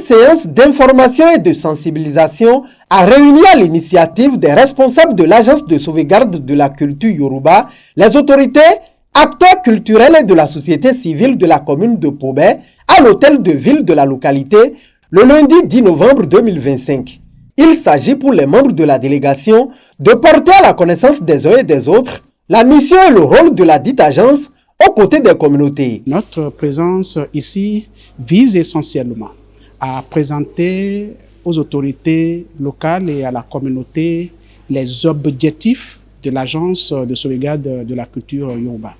séance d'information et de sensibilisation a réuni à l'initiative des responsables de l'Agence de sauvegarde de la culture Yoruba, les autorités, acteurs culturels et de la société civile de la commune de Pobé à l'hôtel de ville de la localité le lundi 10 novembre 2025. Il s'agit pour les membres de la délégation de porter à la connaissance des uns et des autres la mission et le rôle de la dite agence aux côtés des communautés. Notre présence ici vise essentiellement à présenter aux autorités locales et à la communauté les objectifs de l'Agence de sauvegarde de la culture Yoruba,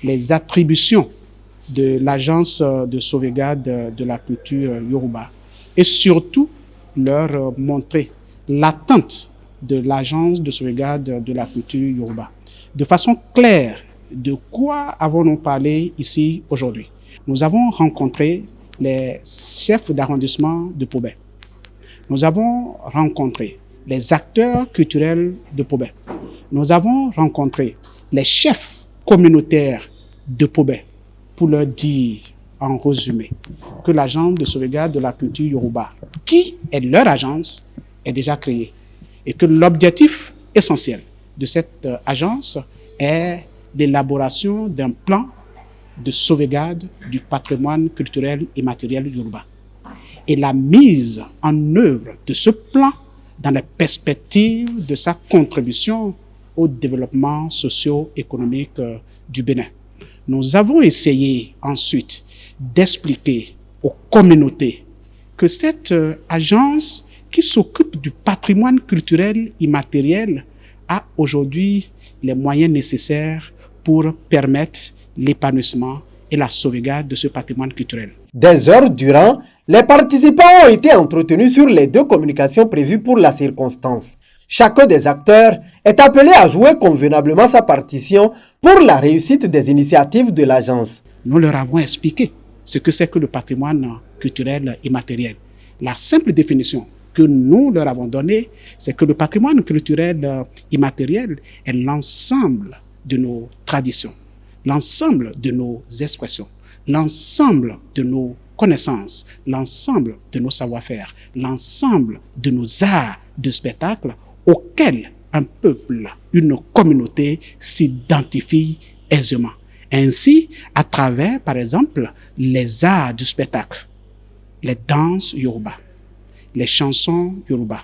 les attributions de l'Agence de sauvegarde de la culture Yoruba et surtout leur montrer l'attente de l'Agence de sauvegarde de la culture Yoruba. De façon claire, de quoi avons-nous parlé ici aujourd'hui? Nous avons rencontré les chefs d'arrondissement de Pobé. Nous avons rencontré les acteurs culturels de Pobé. Nous avons rencontré les chefs communautaires de Pobé pour leur dire, en résumé, que l'agence de sauvegarde de la culture Yoruba, qui est leur agence, est déjà créée et que l'objectif essentiel de cette agence est l'élaboration d'un plan de sauvegarde du patrimoine culturel et matériel Yoruba et la mise en œuvre de ce plan dans les perspectives de sa contribution au développement socio-économique du Bénin. Nous avons essayé ensuite d'expliquer aux communautés que cette agence qui s'occupe du patrimoine culturel immatériel a aujourd'hui les moyens nécessaires pour permettre l'épanouissement et la sauvegarde de ce patrimoine culturel. Des heures durant, les participants ont été entretenus sur les deux communications prévues pour la circonstance. Chacun des acteurs est appelé à jouer convenablement sa partition pour la réussite des initiatives de l'agence. Nous leur avons expliqué ce que c'est que le patrimoine culturel immatériel. La simple définition que nous leur avons donnée, c'est que le patrimoine culturel immatériel est l'ensemble de nos traditions, l'ensemble de nos expressions, l'ensemble de nos connaissances, l'ensemble de nos savoir-faire, l'ensemble de nos arts de spectacle auxquels un peuple, une communauté s'identifie aisément. Ainsi, à travers, par exemple, les arts du spectacle, les danses yoruba, les chansons yoruba,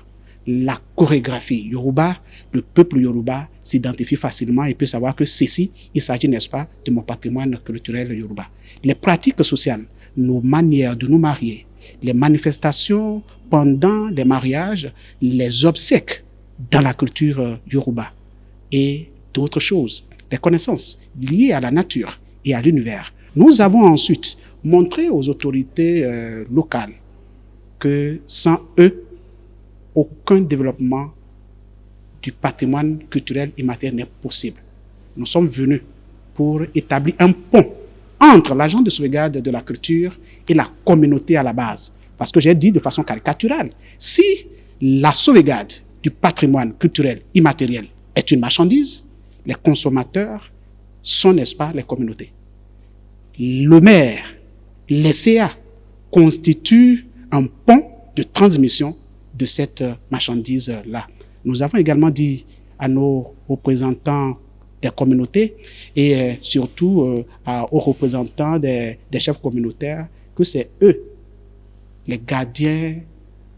la chorégraphie yoruba, le peuple yoruba s'identifie facilement et peut savoir que ceci, il s'agit, n'est-ce pas, de mon patrimoine culturel yoruba. Les pratiques sociales, nos manières de nous marier, les manifestations pendant les mariages, les obsèques dans la culture yoruba et d'autres choses, des connaissances liées à la nature et à l'univers. Nous avons ensuite montré aux autorités locales que sans eux, aucun développement du patrimoine culturel immatériel n'est possible. Nous sommes venus pour établir un pont entre l'agence de sauvegarde de la culture et la communauté à la base. Parce que j'ai dit de façon caricaturale, si la sauvegarde du patrimoine culturel immatériel est une marchandise, les consommateurs sont, n'est-ce pas, les communautés. Le maire, les CA, constituent un pont de transmission de cette marchandise-là. Nous avons également dit à nos représentants des communautés et surtout aux représentants des chefs communautaires que c'est eux les gardiens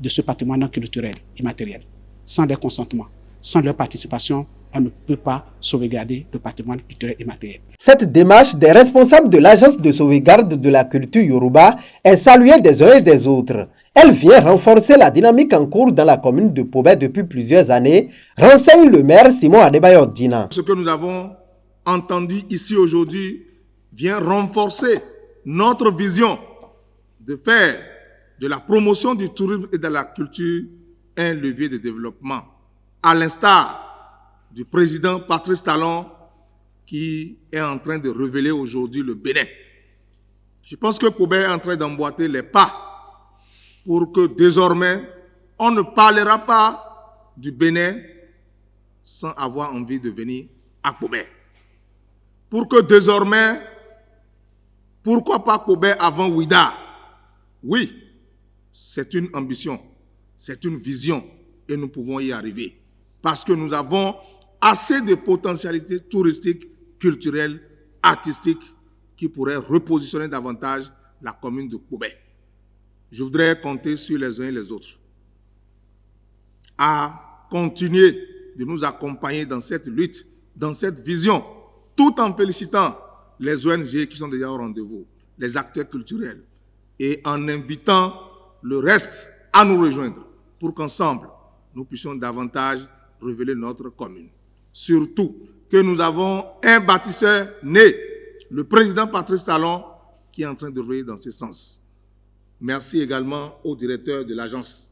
de ce patrimoine culturel immatériel. Sans leur consentement, sans leur participation, on ne peut pas sauvegarder le patrimoine culturel immatériel. Cette démarche des responsables de l'Agence de sauvegarde de la culture Yoruba est saluée des uns et des autres. Elle vient renforcer la dynamique en cours dans la commune de Pobé depuis plusieurs années, renseigne le maire Simon Adebayo Dina. Ce que nous avons entendu ici aujourd'hui vient renforcer notre vision de faire de la promotion du tourisme et de la culture un levier de développement, à l'instar du président Patrice Talon qui est en train de révéler aujourd'hui le Bénin. Je pense que Pobé est en train d'emboîter les pas pour que désormais on ne parlera pas du Bénin sans avoir envie de venir à Pobé. Pour que désormais, pourquoi pas Pobé avant Ouida? Oui, c'est une ambition, c'est une vision et nous pouvons y arriver parce que nous avons assez de potentialités touristiques, culturelles, artistiques qui pourraient repositionner davantage la commune de Kobe. Je voudrais compter sur les uns et les autres à continuer de nous accompagner dans cette lutte, dans cette vision, tout en félicitant les ONG qui sont déjà au rendez-vous, les acteurs culturels, et en invitant le reste à nous rejoindre pour qu'ensemble, nous puissions davantage révéler notre commune. Surtout que nous avons un bâtisseur né, le président Patrice Talon, qui est en train de rouler dans ce sens. Merci également au directeur de l'agence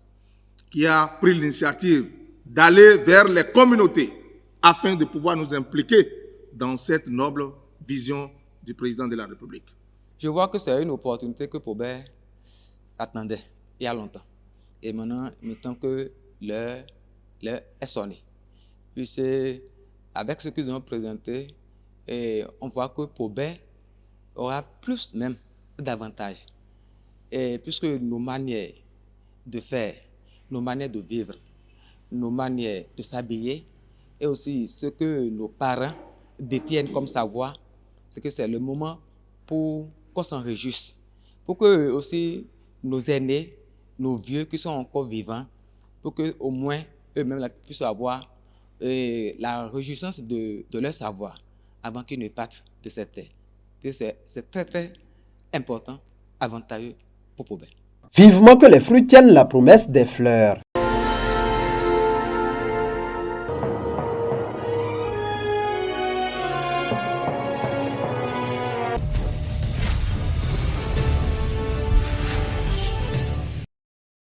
qui a pris l'initiative d'aller vers les communautés afin de pouvoir nous impliquer dans cette noble vision du président de la République. Je vois que c'est une opportunité que Pobert attendait il y a longtemps. Et maintenant, il me semble que l'heure est sonnée. Puis avec ce qu'ils ont présenté, on voit que Pobert aura plus même d'avantages. Et puisque nos manières de faire, nos manières de vivre, nos manières de s'habiller et aussi ce que nos parents détiennent comme savoir, c'est que c'est le moment pour qu'on s'en réjouisse. Pour que aussi nos aînés, nos vieux qui sont encore vivants, pour qu'au moins eux-mêmes puissent avoir la réjouissance de leur savoir avant qu'ils ne partent de cette terre. C'est très très important, avantageux pour Pobert. Vivement que les fruits tiennent la promesse des fleurs.